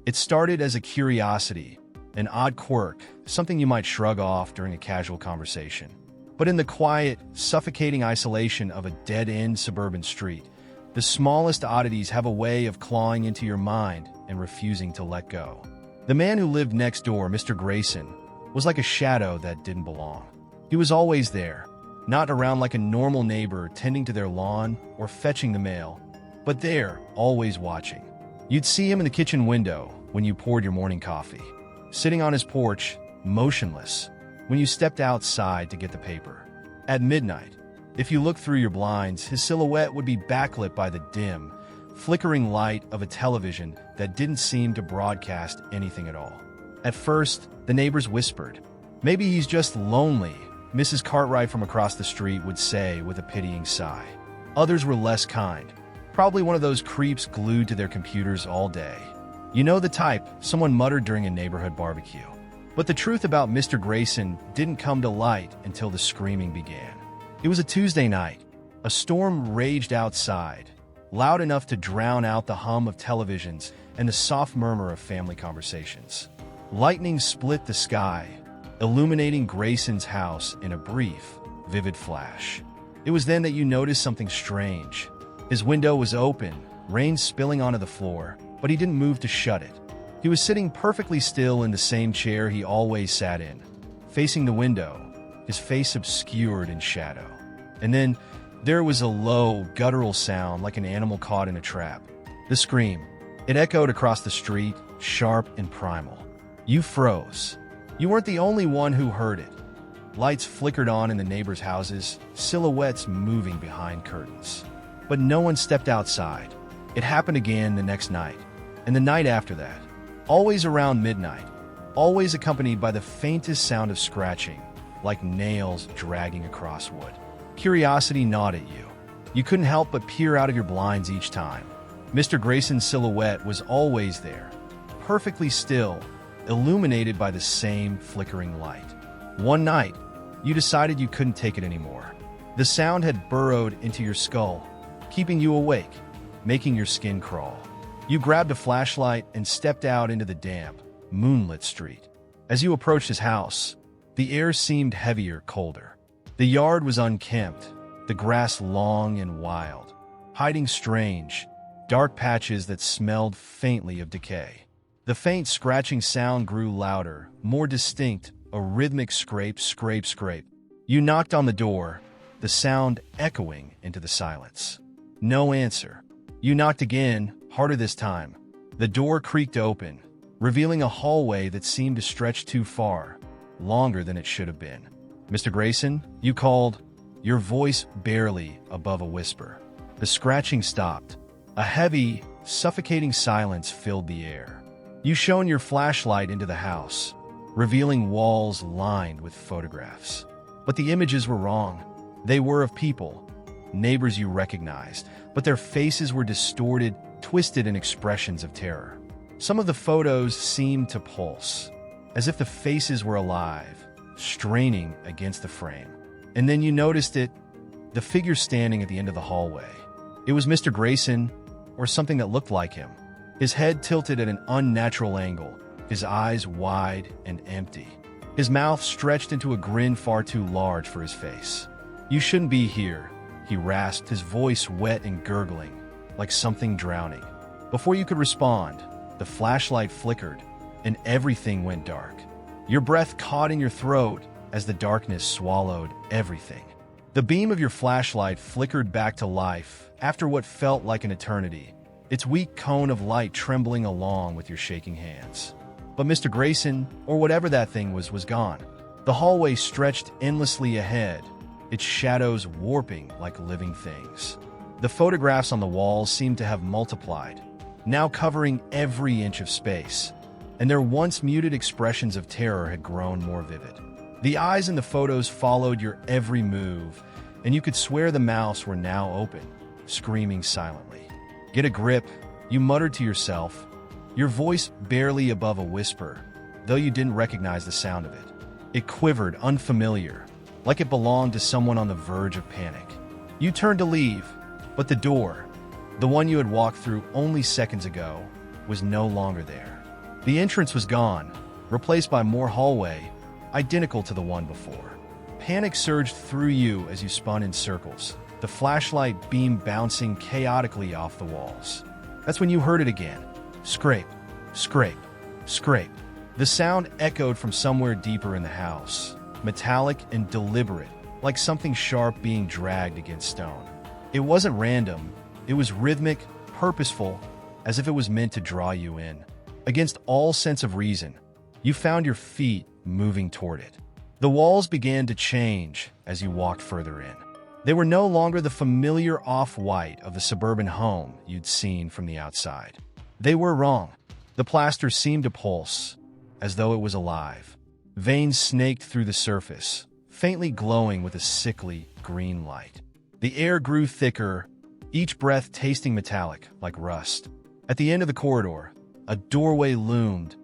It started as a curiosity, an odd quirk, something you might shrug off during a casual conversation. But in the quiet, suffocating isolation of a dead-end suburban street, the smallest oddities have a way of clawing into your mind and refusing to let go. The man who lived next door, Mr. Grayson, was like a shadow that didn't belong. He was always there, not around like a normal neighbor tending to their lawn or fetching the mail, but there, always watching. You'd see him in the kitchen window when you poured your morning coffee, sitting on his porch, motionless, when you stepped outside to get the paper. At midnight, if you looked through your blinds, his silhouette would be backlit by the dim, flickering light of a television that didn't seem to broadcast anything at all. At first, the neighbors whispered, "Maybe he's just lonely," Mrs. Cartwright from across the street would say with a pitying sigh. Others were less kind, probably one of those creeps glued to their computers all day. You know the type, someone muttered during a neighborhood barbecue. But the truth about Mr. Grayson didn't come to light until the screaming began. It was a Tuesday night. A storm raged outside, loud enough to drown out the hum of televisions and the soft murmur of family conversations. Lightning split the sky, illuminating Grayson's house in a brief, vivid flash. It was then that you noticed something strange. His window was open, rain spilling onto the floor, but he didn't move to shut it. He was sitting perfectly still in the same chair he always sat in, facing the window, his face obscured in shadow. And then there was a low, guttural sound like an animal caught in a trap. The scream. It echoed across the street, sharp and primal. You froze. You weren't the only one who heard it. Lights flickered on in the neighbors' houses, silhouettes moving behind curtains. But no one stepped outside. It happened again the next night, and the night after that. Always around midnight, always accompanied by the faintest sound of scratching, like nails dragging across wood. Curiosity gnawed at you. You couldn't help but peer out of your blinds each time. Mr. Grayson's silhouette was always there, perfectly still, illuminated by the same flickering light. One night, you decided you couldn't take it anymore. The sound had burrowed into your skull, keeping you awake, making your skin crawl. You grabbed a flashlight and stepped out into the damp, moonlit street. As you approached his house, the air seemed heavier, colder. The yard was unkempt, the grass long and wild, hiding strange, dark patches that smelled faintly of decay. The faint scratching sound grew louder, more distinct, a rhythmic scrape, scrape, scrape. You knocked on the door, the sound echoing into the silence. No answer. You knocked again, harder this time. The door creaked open, revealing a hallway that seemed to stretch too far, longer than it should have been. "Mr. Grayson," you called, your voice barely above a whisper. The scratching stopped. A heavy, suffocating silence filled the air. You shone your flashlight into the house, revealing walls lined with photographs. But the images were wrong. They were of people, neighbors you recognized, but their faces were distorted, twisted in expressions of terror. Some of the photos seemed to pulse, as if the faces were alive, straining against the frame. And then you noticed it, the figure standing at the end of the hallway. It was Mr. Grayson, or something that looked like him. His head tilted at an unnatural angle, his eyes wide and empty. His mouth stretched into a grin far too large for his face. "You shouldn't be here," he rasped, his voice wet and gurgling, like something drowning. Before you could respond, the flashlight flickered, and everything went dark. Your breath caught in your throat as the darkness swallowed everything. The beam of your flashlight flickered back to life after what felt like an eternity, its weak cone of light trembling along with your shaking hands. But Mr. Grayson, or whatever that thing was gone. The hallway stretched endlessly ahead, its shadows warping like living things. The photographs on the walls seemed to have multiplied, now covering every inch of space, and their once muted expressions of terror had grown more vivid. The eyes in the photos followed your every move, and you could swear the mouths were now open, screaming silently. "Get a grip," you muttered to yourself, your voice barely above a whisper, though you didn't recognize the sound of it. It quivered, unfamiliar, like it belonged to someone on the verge of panic. You turned to leave, but the door, the one you had walked through only seconds ago, was no longer there. The entrance was gone, replaced by more hallway, identical to the one before. Panic surged through you as you spun in circles, the flashlight beam bouncing chaotically off the walls. That's when you heard it again. Scrape, scrape, scrape. The sound echoed from somewhere deeper in the house, metallic and deliberate, like something sharp being dragged against stone. It wasn't random, it was rhythmic, purposeful, as if it was meant to draw you in. Against all sense of reason, you found your feet moving toward it. The walls began to change as you walked further in. They were no longer the familiar off-white of the suburban home you'd seen from the outside. They were wrong. The plaster seemed to pulse, as though it was alive. Veins snaked through the surface, faintly glowing with a sickly green light. The air grew thicker, each breath tasting metallic, like rust. At the end of the corridor, a doorway loomed,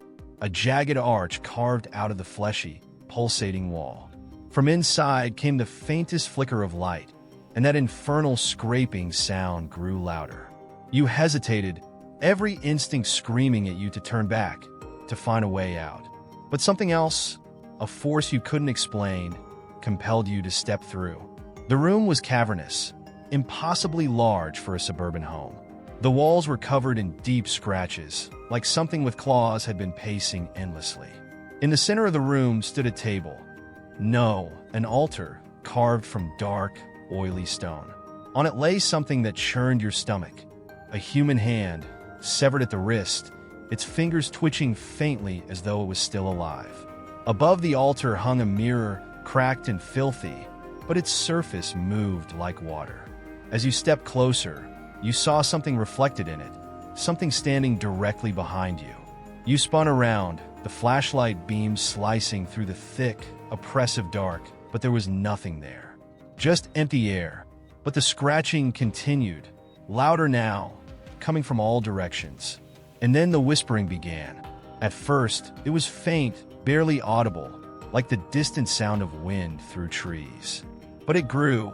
a jagged arch carved out of the fleshy, pulsating wall. From inside came the faintest flicker of light, and that infernal scraping sound grew louder. You hesitated, every instinct screaming at you to turn back, to find a way out. But something else, a force you couldn't explain, compelled you to step through. The room was cavernous, impossibly large for a suburban home. The walls were covered in deep scratches, like something with claws had been pacing endlessly. In the center of the room stood a table. No, an altar, carved from dark, oily stone. On it lay something that churned your stomach. A human hand, severed at the wrist, its fingers twitching faintly as though it was still alive. Above the altar hung a mirror, cracked and filthy, but its surface moved like water. As you stepped closer, you saw something reflected in it, something standing directly behind you. You spun around, the flashlight beam slicing through the thick, oppressive dark, but there was nothing there. Just empty air. But the scratching continued, louder now, coming from all directions. And then the whispering began. At first, it was faint, barely audible, like the distant sound of wind through trees. But it grew,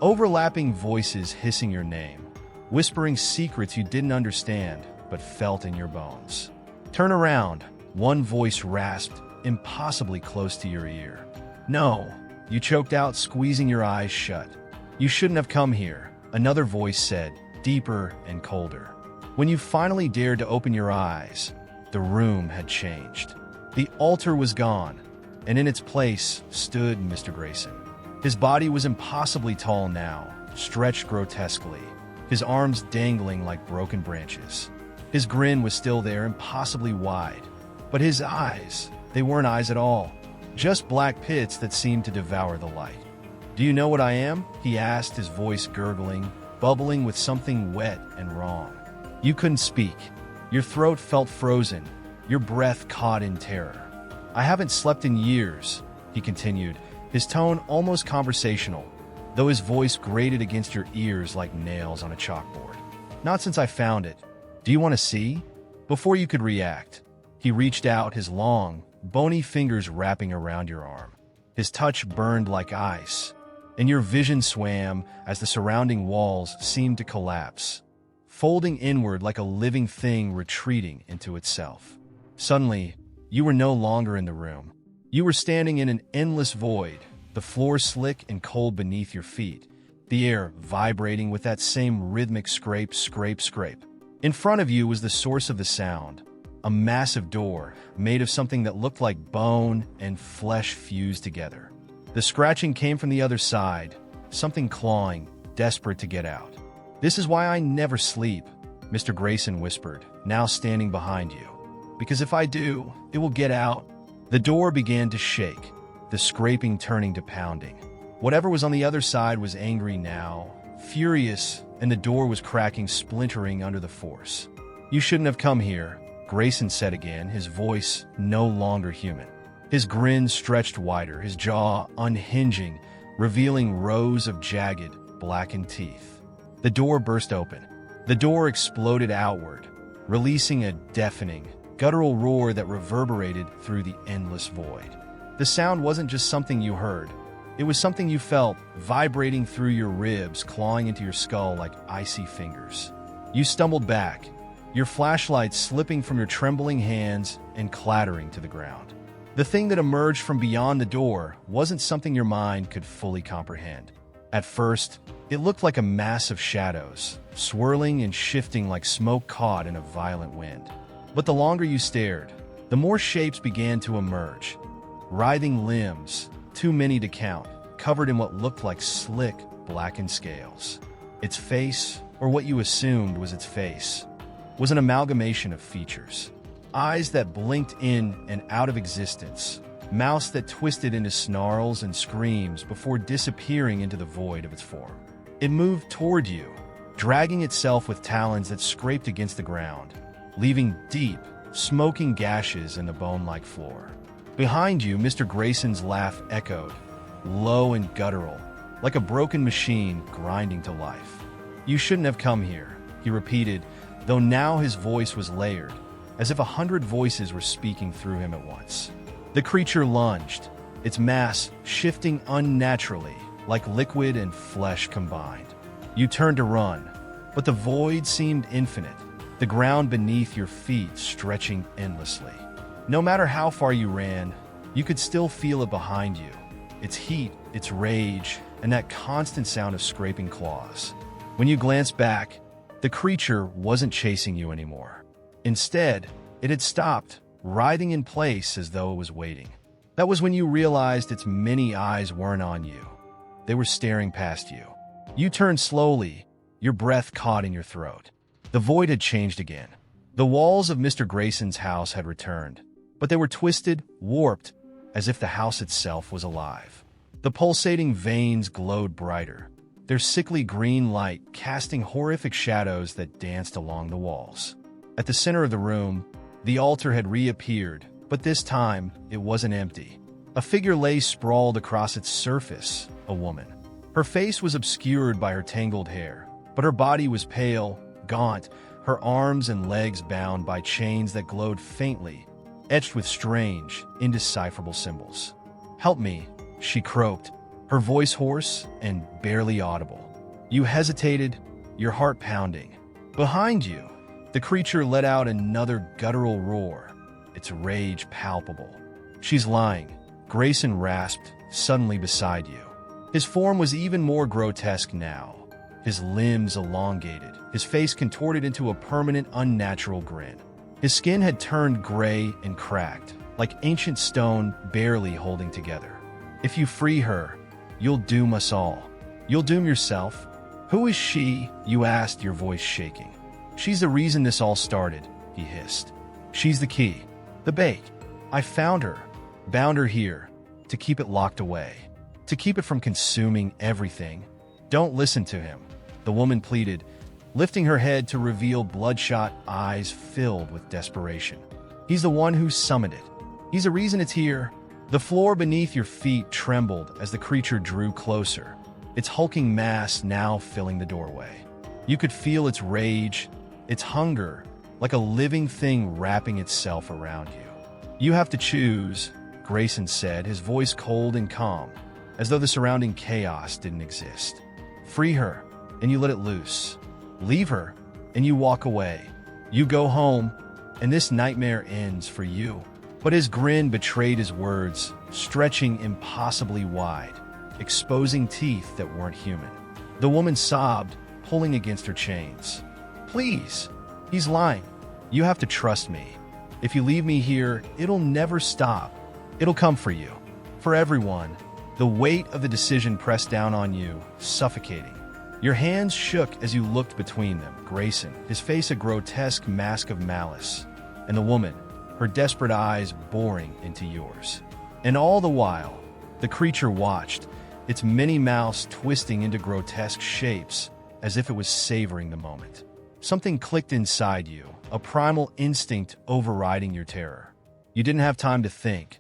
overlapping voices hissing your name, whispering secrets you didn't understand but felt in your bones. Turn around, one voice rasped, impossibly close to your ear. No, you choked out, squeezing your eyes shut. You shouldn't have come here, another voice said, deeper and colder. When you finally dared to open your eyes, the room had changed. The altar was gone, and in its place stood Mr. Grayson. His body was impossibly tall now, stretched grotesquely, his arms dangling like broken branches. His grin was still there, impossibly wide, but his eyes, they weren't eyes at all, just black pits that seemed to devour the light. "Do you know what I am?" he asked, his voice gurgling, bubbling with something wet and wrong. You couldn't speak. Your throat felt frozen, your breath caught in terror. "I haven't slept in years," he continued, his tone almost conversational, though his voice grated against your ears like nails on a chalkboard. "Not since I found it. Do you want to see?" Before you could react, he reached out, his long, bony fingers wrapping around your arm. His touch burned like ice, and your vision swam as the surrounding walls seemed to collapse, folding inward like a living thing retreating into itself. Suddenly, you were no longer in the room. You were standing in an endless void, the floor slick and cold beneath your feet, the air vibrating with that same rhythmic scrape, scrape, scrape. In front of you was the source of the sound, a massive door made of something that looked like bone and flesh fused together. The scratching came from the other side, something clawing, desperate to get out. "This is why I never sleep," Mr. Grayson whispered, now standing behind you. "Because if I do, it will get out." The door began to shake, the scraping turning to pounding. Whatever was on the other side was angry now, furious, and the door was cracking, splintering under the force. "You shouldn't have come here," Grayson said again, his voice no longer human. His grin stretched wider, his jaw unhinging, revealing rows of jagged, blackened teeth. The door burst open. The door exploded outward, releasing a deafening, guttural roar that reverberated through the endless void. The sound wasn't just something you heard. It was something you felt, vibrating through your ribs, clawing into your skull like icy fingers. You stumbled back, your flashlight slipping from your trembling hands and clattering to the ground. The thing that emerged from beyond the door wasn't something your mind could fully comprehend. At first, it looked like a mass of shadows, swirling and shifting like smoke caught in a violent wind. But the longer you stared, the more shapes began to emerge. Writhing limbs, too many to count, covered in what looked like slick, blackened scales. Its face, or what you assumed was its face, was an amalgamation of features. Eyes that blinked in and out of existence, mouths that twisted into snarls and screams before disappearing into the void of its form. It moved toward you, dragging itself with talons that scraped against the ground, leaving deep, smoking gashes in the bone-like floor. Behind you, Mr. Grayson's laugh echoed, low and guttural, like a broken machine grinding to life. "You shouldn't have come here," he repeated, though now his voice was layered, as if 100 voices were speaking through him at once. The creature lunged, its mass shifting unnaturally, like liquid and flesh combined. You turned to run, but the void seemed infinite, the ground beneath your feet stretching endlessly. No matter how far you ran, you could still feel it behind you, its heat, its rage, and that constant sound of scraping claws. When you glanced back, the creature wasn't chasing you anymore. Instead, it had stopped, writhing in place as though it was waiting. That was when you realized its many eyes weren't on you. They were staring past you. You turned slowly, your breath caught in your throat. The void had changed again. The walls of Mr. Grayson's house had returned, but they were twisted, warped, as if the house itself was alive. The pulsating veins glowed brighter, their sickly green light casting horrific shadows that danced along the walls. At the center of the room, the altar had reappeared, but this time it wasn't empty. A figure lay sprawled across its surface, a woman. Her face was obscured by her tangled hair, but her body was pale, gaunt, her arms and legs bound by chains that glowed faintly, etched with strange, indecipherable symbols. "Help me," she croaked, her voice hoarse and barely audible. You hesitated, your heart pounding. Behind you, the creature let out another guttural roar, its rage palpable. "She's lying," Grayson rasped, suddenly beside you. His form was even more grotesque now, his limbs elongated, his face contorted into a permanent, unnatural grin. His skin had turned gray and cracked, like ancient stone barely holding together. "If you free her, you'll doom us all. You'll doom yourself." "Who is she?" you asked, your voice shaking. "She's the reason this all started," he hissed. "She's the key, the bait. I found her, bound her here, to keep it locked away, to keep it from consuming everything." "Don't listen to him," the woman pleaded, lifting her head to reveal bloodshot eyes filled with desperation. "He's the one who summoned it. He's the reason it's here." The floor beneath your feet trembled as the creature drew closer, its hulking mass now filling the doorway. You could feel its rage, its hunger, like a living thing wrapping itself around you. "You have to choose," Grayson said, his voice cold and calm, as though the surrounding chaos didn't exist. "Free her, and you let it loose. Leave her, and you walk away. You go home, and this nightmare ends for you." But his grin betrayed his words, stretching impossibly wide, exposing teeth that weren't human. The woman sobbed, pulling against her chains. "Please, he's lying. You have to trust me. If you leave me here, it'll never stop. It'll come for you, for everyone." The weight of the decision pressed down on you, suffocating. Your hands shook as you looked between them, Grayson, his face a grotesque mask of malice, and the woman, her desperate eyes boring into yours. And all the while, the creature watched, its many mouths twisting into grotesque shapes as if it was savoring the moment. Something clicked inside you, a primal instinct overriding your terror. You didn't have time to think,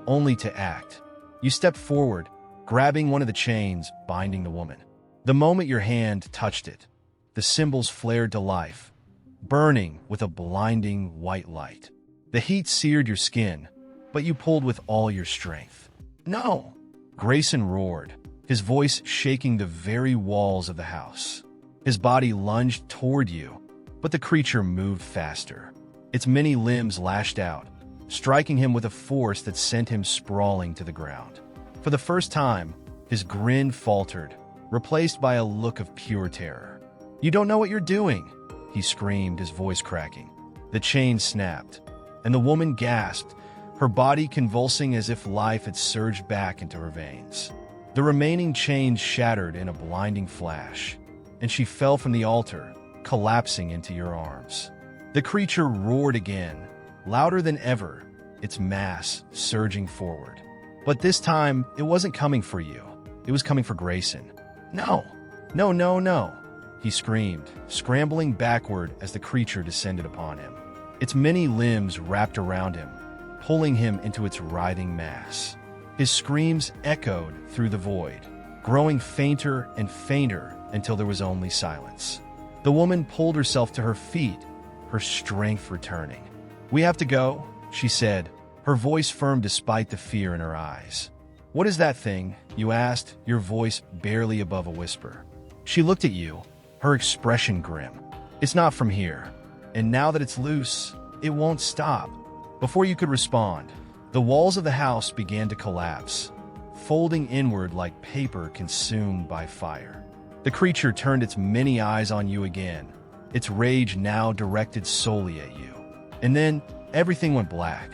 only to act. You stepped forward, grabbing one of the chains binding the woman. The moment your hand touched it, the symbols flared to life, burning with a blinding white light. The heat seared your skin, but you pulled with all your strength. "No!" Grayson roared, his voice shaking the very walls of the house. His body lunged toward you, But the creature moved faster. Its many limbs lashed out, striking him with a force that sent him sprawling to the ground. For the first time, his grin faltered, replaced by a look of pure terror. "You don't know what you're doing," he screamed, his voice cracking. The chain snapped, and the woman gasped, her body convulsing as if life had surged back into her veins. The remaining chains shattered in a blinding flash, and she fell from the altar, collapsing into your arms. The creature roared again, louder than ever, its mass surging forward. But this time, it wasn't coming for you. It was coming for Grayson. "No! No, no, no!" he screamed, scrambling backward as the creature descended upon him. Its many limbs wrapped around him, pulling him into its writhing mass. His screams echoed through the void, growing fainter and fainter until there was only silence. The woman pulled herself to her feet, her strength returning. "We have to go," she said, her voice firm despite the fear in her eyes. "What is that thing?" you asked, your voice barely above a whisper. She looked at you, her expression grim. "It's not from here. And now that it's loose, it won't stop." Before you could respond, the walls of the house began to collapse, folding inward like paper consumed by fire. The creature turned its many eyes on you again, its rage now directed solely at you. And then everything went black.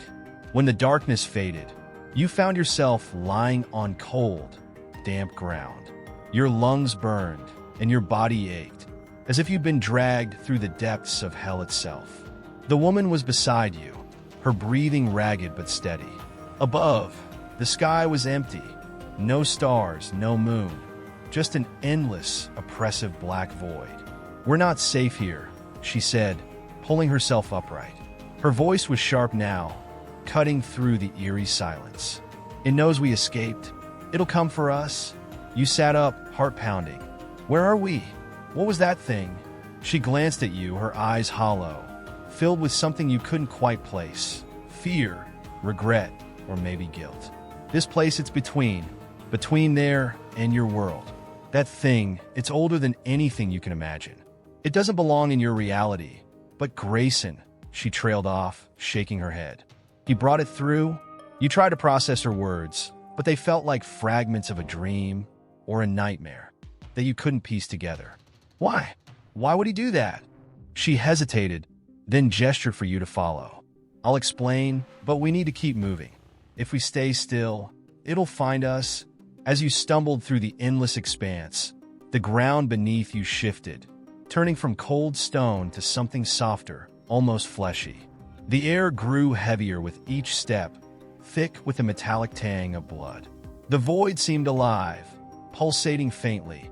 When the darkness faded, you found yourself lying on cold, damp ground. Your lungs burned, and your body ached, as if you'd been dragged through the depths of hell itself. The woman was beside you, her breathing ragged but steady. Above, the sky was empty. No stars, no moon, just an endless, oppressive black void. "We're not safe here," she said, pulling herself upright. Her voice was sharp now, cutting through the eerie silence. "It knows we escaped. It'll come for us." You sat up, heart pounding. "Where are we? What was that thing?" She glanced at you, her eyes hollow, filled with something you couldn't quite place. Fear, regret, or maybe guilt. "This place it's between there and your world. That thing, it's older than anything you can imagine. It doesn't belong in your reality. But Grayson," she trailed off, shaking her head. "He brought it through." You tried to process her words, but they felt like fragments of a dream or a nightmare that you couldn't piece together. "Why? Why would he do that?" She hesitated, then gestured for you to follow. "I'll explain, but we need to keep moving. If we stay still, it'll find us." As you stumbled through the endless expanse, the ground beneath you shifted, turning from cold stone to something softer, almost fleshy. The air grew heavier with each step, thick with a metallic tang of blood. The void seemed alive, pulsating faintly,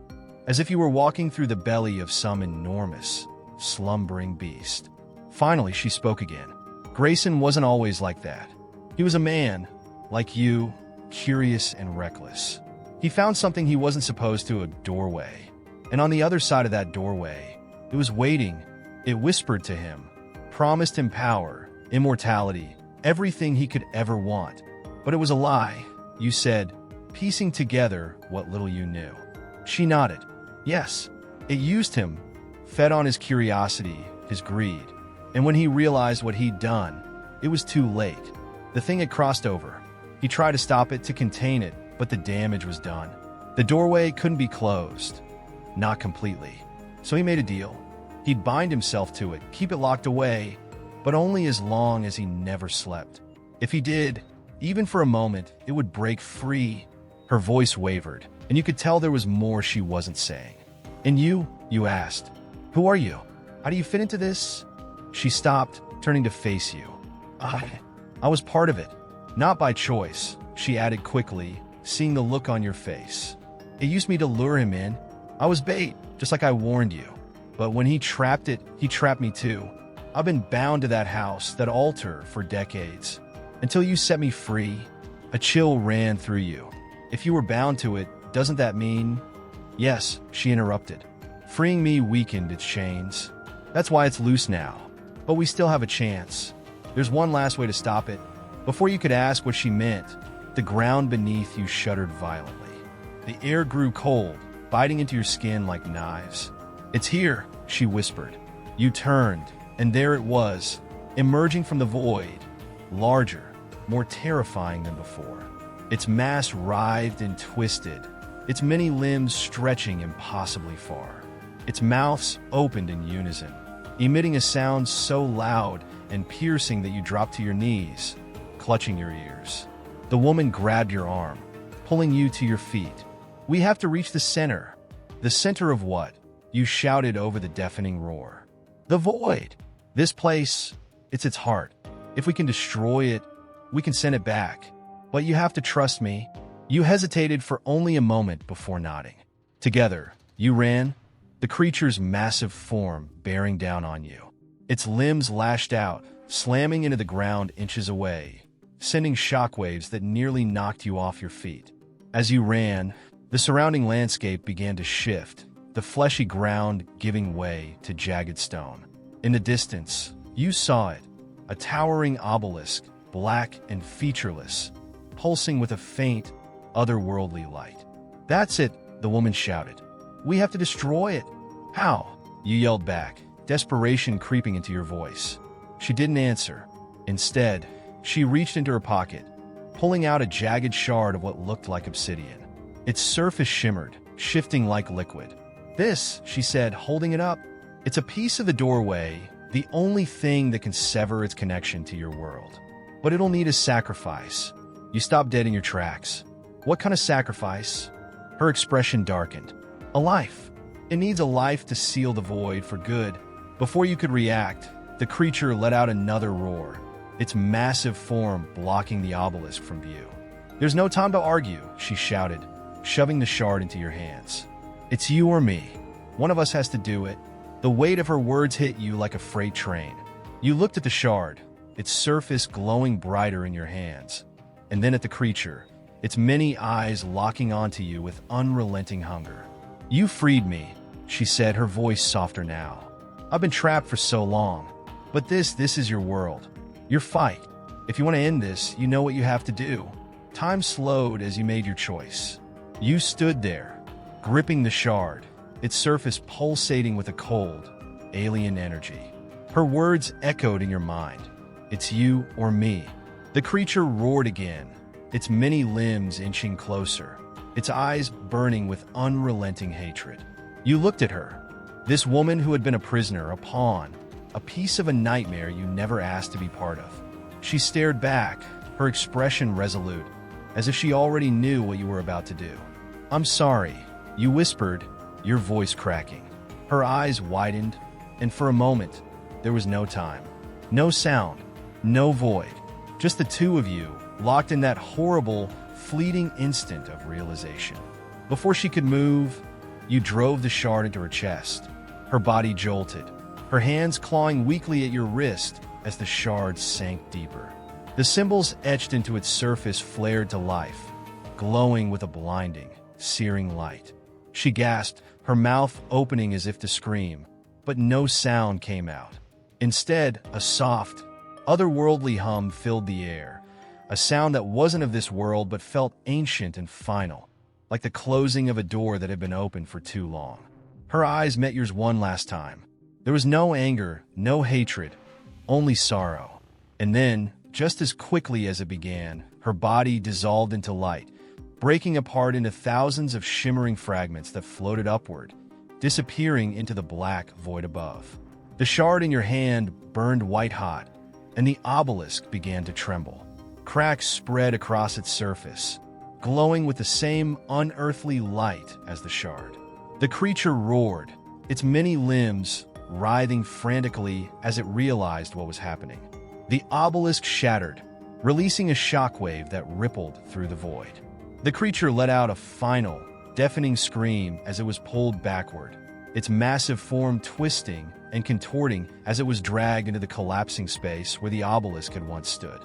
as if you were walking through the belly of some enormous, slumbering beast. Finally, she spoke again. "Grayson wasn't always like that. He was a man, like you, curious and reckless. He found something he wasn't supposed to, a doorway. And on the other side of that doorway, it was waiting. It whispered to him, promised him power, immortality, everything he could ever want. But it was a lie," you said, piecing together what little you knew. She nodded. "Yes, it used him, fed on his curiosity, his greed. And when he realized what he'd done, it was too late. The thing had crossed over. He tried to stop it, to contain it, but the damage was done. The doorway couldn't be closed. Not completely. So he made a deal. He'd bind himself to it, keep it locked away, but only as long as he never slept. If he did, even for a moment, it would break free." Her voice wavered, and you could tell there was more she wasn't saying. "And you asked, who are you? How do you fit into this?" She stopped, turning to face you. I was part of it. Not by choice," she added quickly, seeing the look on your face. "It used me to lure him in. I was bait, just like I warned you. But when he trapped me too. I've been bound to that house, that altar, for decades. Until you set me free." A chill ran through you. "If you were bound to it, doesn't that mean—" "Yes," she interrupted. "Freeing me weakened its chains. That's why it's loose now. But we still have a chance. There's one last way to stop it." Before you could ask what she meant, the ground beneath you shuddered violently. The air grew cold, biting into your skin like knives. "It's here," she whispered. You turned, and there it was, emerging from the void, larger, more terrifying than before. Its mass writhed and twisted, its many limbs stretching impossibly far. Its mouths opened in unison, emitting a sound so loud and piercing that you dropped to your knees, clutching your ears. The woman grabbed your arm, pulling you to your feet. "We have to reach the center." "The center of what?" You shouted over the deafening roar. "The void. This place, it's its heart. If we can destroy it, we can send it back. But you have to trust me." You hesitated for only a moment before nodding. Together, you ran, the creature's massive form bearing down on you. Its limbs lashed out, slamming into the ground inches away, sending shockwaves that nearly knocked you off your feet. As you ran, the surrounding landscape began to shift, the fleshy ground giving way to jagged stone. In the distance, you saw it, a towering obelisk, black and featureless, pulsing with a faint, otherworldly light. "That's it," the woman shouted. "We have to destroy it." "How?" you yelled back, desperation creeping into your voice. She didn't answer. Instead, she reached into her pocket, pulling out a jagged shard of what looked like obsidian. Its surface shimmered, shifting like liquid. "This," she said, holding it up, "it's a piece of the doorway, the only thing that can sever its connection to your world. But it'll need a sacrifice." You stopped dead in your tracks. "What kind of sacrifice?" Her expression darkened. "A life. It needs a life to seal the void for good." Before you could react, the creature let out another roar, its massive form blocking the obelisk from view. "There's no time to argue," she shouted, shoving the shard into your hands. "It's you or me. One of us has to do it." The weight of her words hit you like a freight train. You looked at the shard, its surface glowing brighter in your hands, and then at the creature, its many eyes locking onto you with unrelenting hunger. "You freed me," she said, her voice softer now. "I've been trapped for so long. But this is your world. Your fight. If you want to end this, you know what you have to do." Time slowed as you made your choice. You stood there, gripping the shard, its surface pulsating with a cold, alien energy. Her words echoed in your mind. "It's you or me." The creature roared again, its many limbs inching closer, its eyes burning with unrelenting hatred. You looked at her, this woman who had been a prisoner, a pawn, a piece of a nightmare you never asked to be part of. She stared back, her expression resolute, as if she already knew what you were about to do. "I'm sorry," you whispered, your voice cracking. Her eyes widened, and for a moment, there was no time, no sound, no void, just the two of you, locked in that horrible, fleeting instant of realization. Before she could move, you drove the shard into her chest. Her body jolted, her hands clawing weakly at your wrist as the shard sank deeper. The symbols etched into its surface flared to life, glowing with a blinding, searing light. She gasped, her mouth opening as if to scream, but no sound came out. Instead, a soft, otherworldly hum filled the air, a sound that wasn't of this world but felt ancient and final, like the closing of a door that had been open for too long. Her eyes met yours one last time. There was no anger, no hatred, only sorrow. And then, just as quickly as it began, her body dissolved into light, breaking apart into thousands of shimmering fragments that floated upward, disappearing into the black void above. The shard in your hand burned white-hot, and the obelisk began to tremble. Cracks spread across its surface, glowing with the same unearthly light as the shard. The creature roared, its many limbs writhing frantically as it realized what was happening. The obelisk shattered, releasing a shockwave that rippled through the void. The creature let out a final, deafening scream as it was pulled backward, its massive form twisting and contorting as it was dragged into the collapsing space where the obelisk had once stood.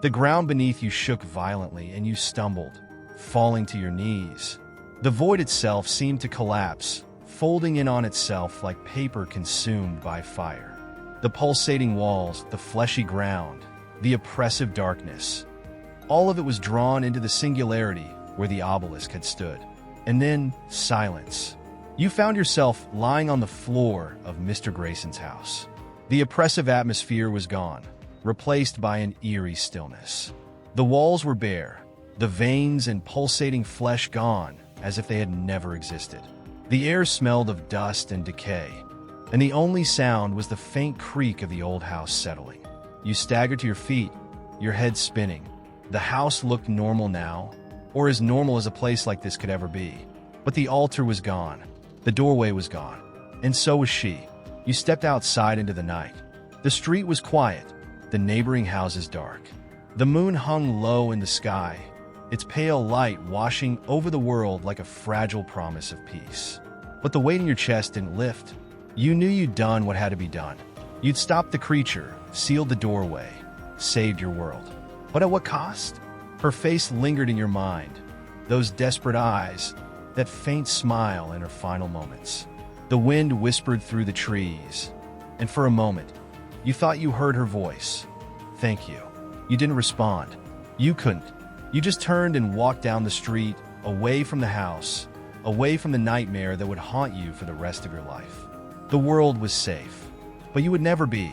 The ground beneath you shook violently and you stumbled, falling to your knees. The void itself seemed to collapse, folding in on itself like paper consumed by fire. The pulsating walls, the fleshy ground, the oppressive darkness, all of it was drawn into the singularity where the obelisk had stood. And then silence. You found yourself lying on the floor of Mr. Grayson's house. The oppressive atmosphere was gone, replaced by an eerie stillness. The walls were bare, the veins and pulsating flesh gone, as if they had never existed. The air smelled of dust and decay, and the only sound was the faint creak of the old house settling. You staggered to your feet, your head spinning. The house looked normal now, or as normal as a place like this could ever be. But the altar was gone, the doorway was gone, and so was she. You stepped outside into the night. The street was quiet, the neighboring houses dark. The moon hung low in the sky, its pale light washing over the world like a fragile promise of peace. But the weight in your chest didn't lift. You knew you'd done what had to be done. You'd stopped the creature, sealed the doorway, saved your world. But at what cost? Her face lingered in your mind, those desperate eyes, that faint smile in her final moments. The wind whispered through the trees, and for a moment, you thought you heard her voice. Thank you. You didn't respond. You couldn't. You just turned and walked down the street, away from the house, away from the nightmare that would haunt you for the rest of your life. The world was safe, but you would never be.